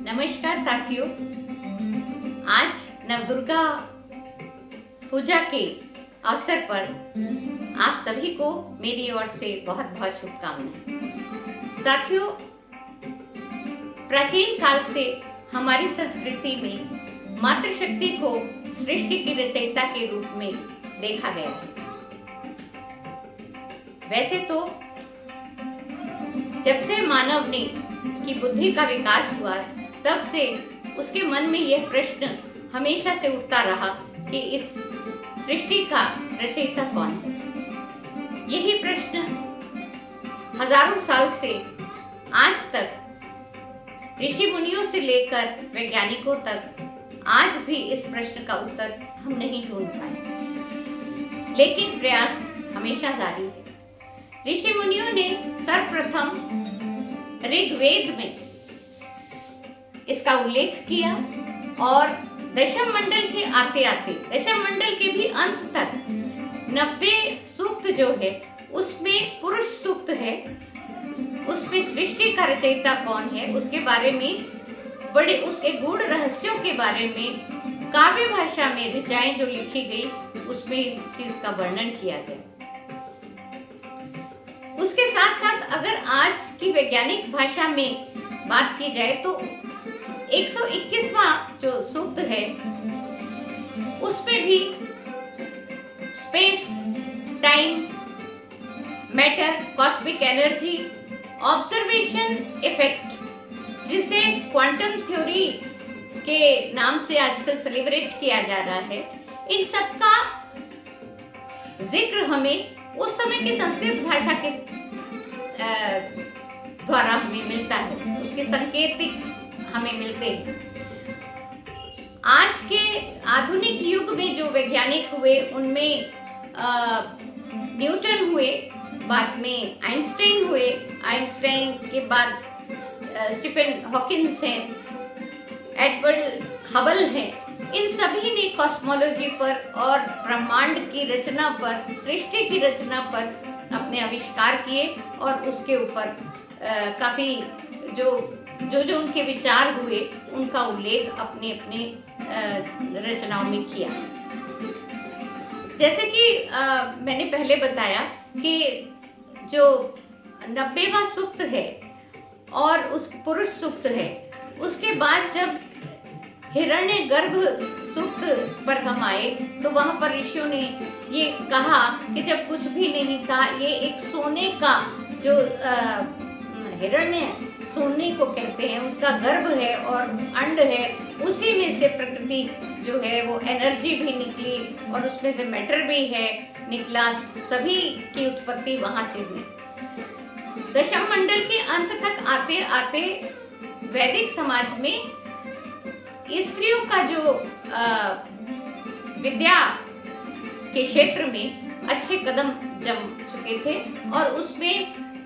नमस्कार साथियों। आज नवदुर्गा पूजा के अवसर पर आप सभी को मेरी ओर से बहुत बहुत शुभकामनाएं। साथियों, प्राचीन काल से हमारी संस्कृति में मातृशक्ति को सृष्टि की रचयिता के रूप में देखा गया है। वैसे तो जब से मानव ने की बुद्धि का विकास हुआ, तब से उसके मन में यह प्रश्न हमेशा से उठता रहा कि इस सृष्टि का रचयिता कौन है। यही प्रश्न हजारों साल से आज तक ऋषि मुनियों से लेकर वैज्ञानिकों तक आज भी इस प्रश्न का उत्तर हम नहीं ढूंढ पाए, लेकिन प्रयास हमेशा जारी है। ऋषि मुनियों ने सर्वप्रथम ऋग्वेद में इसका उल्लेख किया और दशम मंडल के आते आते दशम मंडल के भी अंत तक 90 सूक्त जो है उसमें पुरुष सूक्त है, उसमें सृष्टि का रचयिता कौन है उसके बारे में, बड़े उसके गूढ़ रहस्यों के बारे में काव्य भाषा में ऋचाएं जो लिखी गई उसमें इस चीज का वर्णन किया गया। उसके साथ साथ अगर आज की वैज्ञानिक भाषा में बात की जाए तो 121वां जो सूक्त है उसमें भी space, time, matter, cosmic energy, observation effect, जिसे क्वांटम थ्योरी के नाम से आजकल सेलिब्रेट किया जा रहा है, इन सब का जिक्र हमें उस समय की संस्कृत भाषा के द्वारा हमें मिलता है, उसके संकेतिक हमें मिलते हैं। आज के आधुनिक युग में जो वैज्ञानिक हुए उनमें न्यूटन हुए, बाद में आइंस्टाइन हुए, आइंस्टाइन के बाद स्टीफन हॉकिंस हैं, एडवर्ड हबल हैं। इन सभी ने कॉस्मोलॉजी पर और ब्रह्मांड की रचना पर, सृष्टि की रचना पर अपने आविष्कार किए और उसके ऊपर काफी जो उनके विचार हुए उनका उल्लेख अपने अपने रचनाओं में किया। जैसे कि मैंने पहले बताया कि जो 90वां सूक्त है और उस पुरुष सूक्त है, उसके बाद जब हिरण्यगर्भ सूक्त पर हम आए तो वहां पर ऋषियों ने ये कहा कि जब कुछ भी नहीं था, ये एक सोने का जो हिरण्य सोने को कहते हैं, उसका गर्भ है और अंड है, उसी में से प्रकृति जो है वो एनर्जी भी निकली और उसमें से मैटर भी है निकला, सभी की उत्पत्ति वहां से हुई। दशम मंडल के अंत तक आते आते वैदिक समाज में स्त्रियों का जो विद्या के क्षेत्र में अच्छे कदम जम चुके थे और उसमें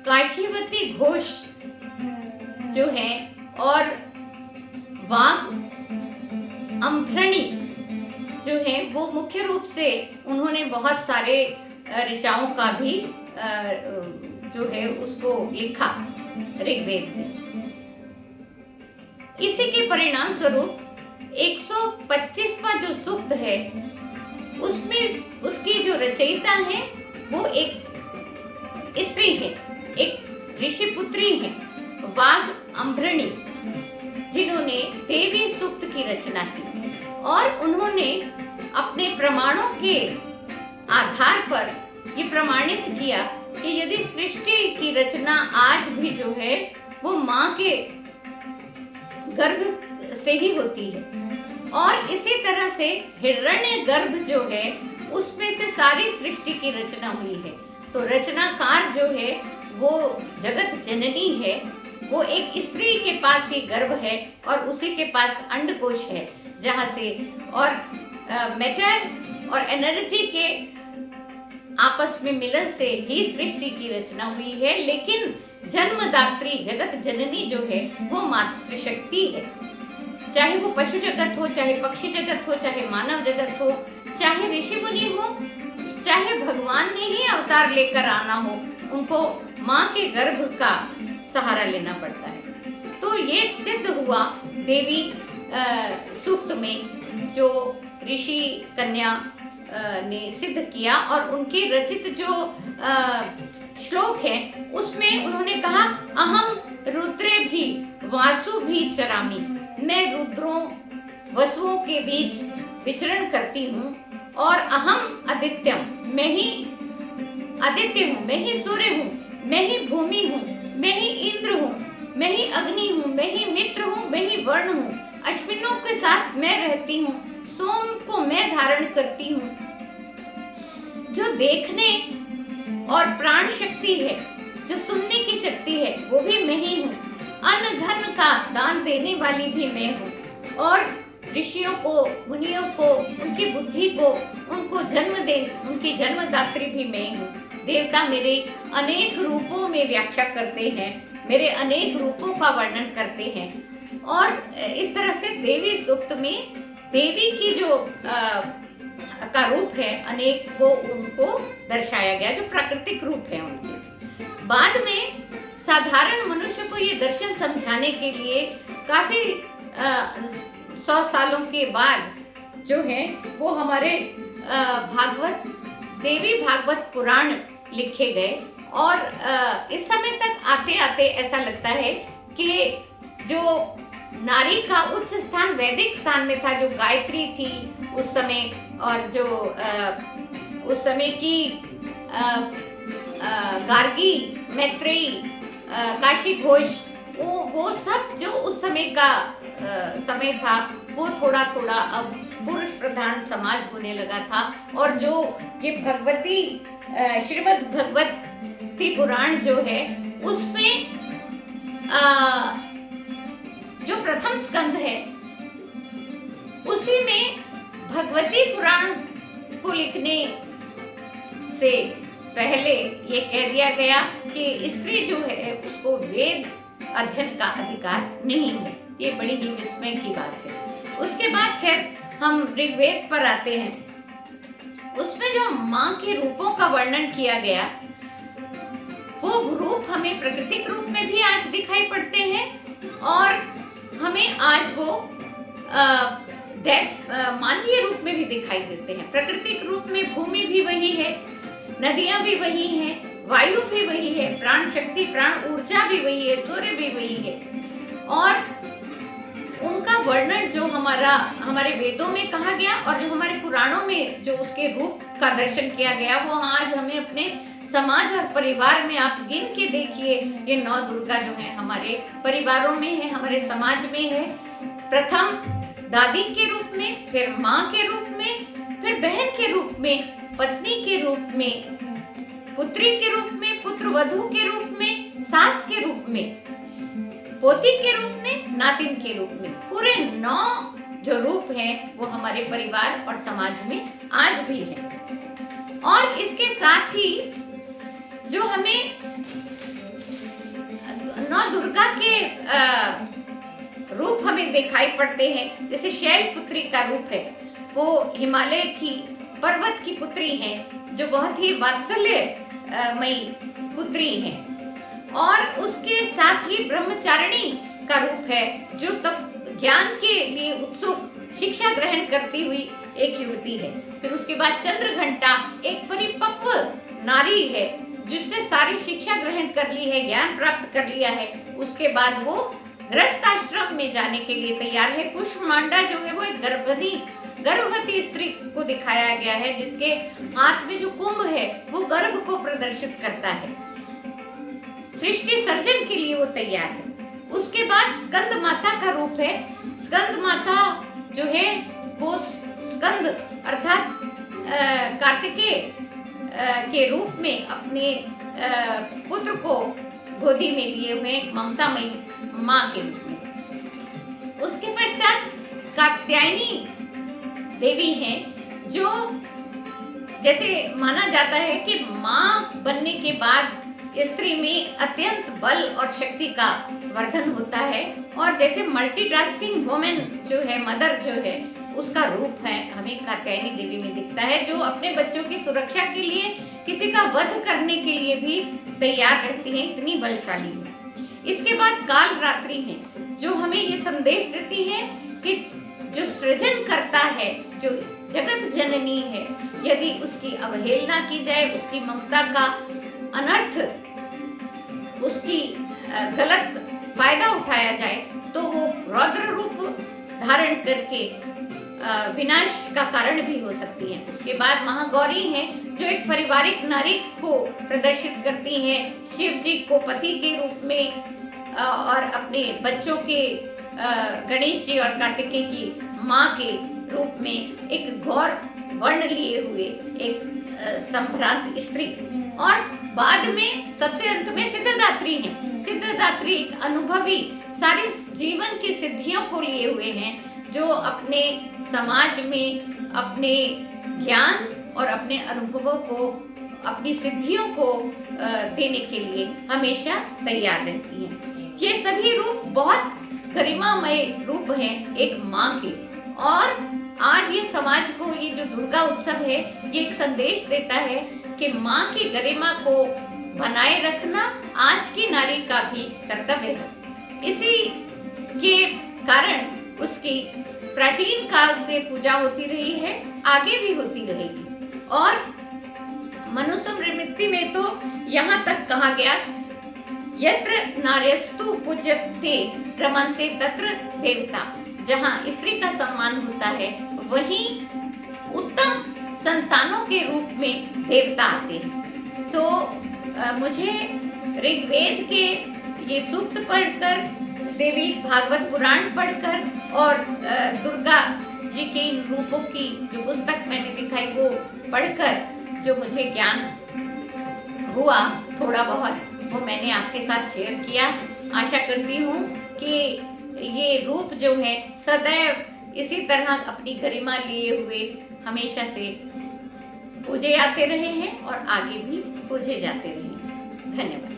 काशीवती घोष जो है और वाग अम्भ्रणी जो है वो मुख्य रूप से उन्होंने बहुत सारे ऋचाओं का भी जो है उसको लिखा ऋग्वेद में। इसी के परिणाम स्वरूप 125वां जो सूक्त है उसमें उसकी जो रचयिता है वो एक स्त्री है, एक ऋषि पुत्री है, वाग अम्भ्रणी, जिन्होंने देवी सूक्त की रचना की और उन्होंने अपने प्रमाणों के आधार पर ये प्रमाणित किया कि यदि सृष्टि की रचना आज भी जो है वो माँ के गर्भ से ही होती है और इसी तरह से हिरण्यगर्भ जो है उसमें से सारी सृष्टि की रचना हुई है। तो रचनाकार जो है वो जगत जननी है, वो एक स्त्री के पास ही गर्भ है और उसी के पास अंडकोश है, जहाँ से और मैटर और एनर्जी के आपस में मिलन से ही सृष्टि की रचना हुई है। लेकिन जन्मदात्री जगत जननी जो है वो मातृशक्ति है, चाहे वो पशु जगत हो, चाहे पक्षी जगत हो, चाहे मानव जगत हो, चाहे ऋषि मुनि हो, चाहे भगवान ने ही अवतार लेकर आना हो, उनको माँ के गर्भ का सहारा लेना पड़ता है। तो ये सिद्ध हुआ देवी सूक्त में जो ऋषि कन्या ने सिद्ध किया, और उनके रचित जो श्लोक है उसमें उन्होंने कहा, अहम रुद्रे भी वासु भी चरामी, मैं रुद्रों वसुओं के बीच विचरण करती हूँ, और अहम आदित्यम, मैं ही आदित्य हूँ, मैं ही सूर्य हूँ, मैं ही भूमि हूँ, मैं ही इंद्र हूँ, मैं ही अग्नि हूँ, मैं ही मित्र हूँ, मैं ही वर्ण हूँ, अश्विनों के साथ मैं रहती हूँ, सोम को मैं धारण करती हूँ, जो देखने और प्राण शक्ति है, जो सुनने की शक्ति है, वो भी मैं ही हूँ, अन्न धन का दान देने वाली भी मैं हूँ, और ऋषियों को, मुनियों को, उनकी बुद्धि को, उनको जन्म दे, उनकी जन्मदात्री भी मैं हूँ। देवता मेरे अनेक रूपों में व्याख्या करते हैं, मेरे अनेक रूपों का वर्णन करते हैं, और इस तरह से देवी सूक्त में देवी की जो का रूप है अनेक, वो उनको दर्शाया गया, जो प्राकृतिक रूप है उनके। बाद में साधारण मनुष्य को ये दर्शन समझाने के लिए काफी 100 सालों के बाद जो है वो हमारे भागवत, देवी भागवत पुराण लिखे गए, और इस समय तक आते आते ऐसा लगता है कि जो नारी का उच्च स्थान वैदिक स्थान में था, जो गायत्री थी उस समय, और जो उस समय की गार्गी, मैत्रेयी, काशी घोष, वो सब जो उस समय का समय था, वो थोड़ा थोड़ा अब पुरुष प्रधान समाज होने लगा था, और जो ये भगवती श्रीमद् भगवती पुराण जो है उसमें जो प्रथम स्कंद है उसी में भगवती पुराण को लिखने से पहले ये कह दिया गया कि स्त्री जो है उसको वेद अध्ययन का अधिकार नहीं है। ये बड़ी ही विस्मय की बात है। उसके बाद खैर हम ऋग्वेद पर आते हैं। उसमें जो माँ के रूपों का वर्णन किया गया, वो रूप हमें प्राकृतिक रूप में भी आज दिखाई पड़ते हैं, और हमें आज वो मानवीय रूप में भी दिखाई देते हैं। प्राकृतिक रूप में भूमि भी वही है, नदियां भी वही हैं, वायु भी वही है, प्राण शक्ति, प्राण ऊर्जा भी वही है, सूर्य भी वही है, और उनका वर्णन जो हमारे वेदों में कहा गया और जो हमारे पुराणों में जो उसके रूप का दर्शन किया गया, वो आज हमें अपने समाज और परिवार में आप गिन के देखिए, ये 9 दुर्गा जो है हमारे परिवारों में है, हमारे समाज में है। प्रथम दादी के रूप में, फिर माँ के रूप में, फिर बहन के रूप में, पत्नी के रूप में, पुत्री के रूप में, पुत्र वधू के रूप में, सास के रूप में, पोती के रूप में, नातिन के रूप में, पूरे 9 जो रूप हैं वो हमारे परिवार और समाज में आज भी है। और इसके साथ ही जो हमें 9 दुर्गा के रूप हमें दिखाई पड़ते हैं, जैसे शैलपुत्री का रूप है, वो हिमालय की पर्वत की पुत्री है, जो बहुत ही वात्सल्यमयी पुत्री है, और उसके साथ ही ब्रह्मचारिणी का रूप है, जो तब ज्ञान के लिए उत्सुक शिक्षा ग्रहण करती हुई एक युवती है। फिर उसके बाद चंद्रघंटा एक परिपक्व नारी है, जिसने सारी शिक्षा ग्रहण कर ली है, ज्ञान प्राप्त कर लिया है। उसके बाद वो गृहस्थ आश्रम में जाने के लिए तैयार है। कुष्मांडा जो है वो एक गर्भवती स्त्री को दिखाया गया है, जिसके हाथ में जो कुंभ है वो गर्भ को प्रदर्शित करता है। सृष्टि सर्जन के लिए वो तैयार है। उसके बाद स्कंद माता का रूप है। स्कंद माता जो है वो स्कंद अर्थात कार्तिकेय के रूप में अपने पुत्र को गोदी में लिए हुए ममतामयी माँ के रूप में। उसके पश्चात कात्यायनी देवी हैं, जो जैसे माना जाता है कि माँ बनने के बाद स्त्री में अत्यंत बल और शक्ति का वर्धन होता है, और जैसे मल्टीटास्किंग वुमेन जो है, मदर जो है, उसका रूप है हमें कात्यायनी देवी में दिखता है, जो अपने बच्चों की सुरक्षा के लिए किसी का वध करने के लिए भी तैयार रहती है, इतनी बलशाली है। इसके बाद काल रात्रि है। जो हमें ये संदेश देती है कि जो सृजन करता है, जो जगत जननी है, यदि उसकी अवहेलना की जाए, उसकी ममता का अनर्थ, उसकी गलत फायदा उठाया जाए, तो वो रौद्र रूप धारण करके विनाश का कारण भी हो सकती है। उसके बाद महागौरी है, जो एक पारिवारिक नारी को प्रदर्शित करती है, शिव जी को पति के रूप में और अपने बच्चों के गणेश जी और कार्तिकेय की माँ के रूप में एक घोर वर्ण लिए हुए एक संभ्रांत स्त्री। और बाद में सबसे अंत में सिद्धदात्री हैं। सिद्धदात्री एक अनुभवी, सारे जीवन की सिद्धियों को लिए हुए हैं, जो अपने समाज में अपने ज्ञान और अपने अनुभवों को, अपनी सिद्धियों को देने के लिए हमेशा तैयार रहती हैं। ये सभी रूप बहुत गरिमामय रूप हैं एक माँ के। और आज ये समाज को, ये जो दुर्गा उत्सव है, ये एक संदेश देता है कि माँ की गरिमा को बनाए रखना आज की नारी का भी कर्तव्य है। इसी के कारण उसकी प्राचीन काल से पूजा होती रही है, आगे भी होती रहेगी। और मनुस्मृति में तो यहाँ तक कहा गया, यत्र नार्यस्तु पूज्यते रमन्ते तत्र देवता। जहाँ स्त्री का सम्मान होता है, वहीं उत्तम संतानों के रूप में देवता आते हैं। तो मुझे ऋग्वेद के ये सूक्त पढ़कर, देवी भागवत पुराण पढ़कर और दुर्गा जी के इन रूपों की जो पुस्तक मैंने दिखाई वो पढ़कर जो मुझे ज्ञान हुआ थोड़ा बहुत, वो मैंने आपके साथ शेयर किया। आशा करती हूँ कि ये रूप जो है सदैव इसी तरह अपनी गरिमा लिए हुए हमेशा से पूजे जाते रहे हैं और आगे भी पूजे जाते रहेंगे। धन्यवाद।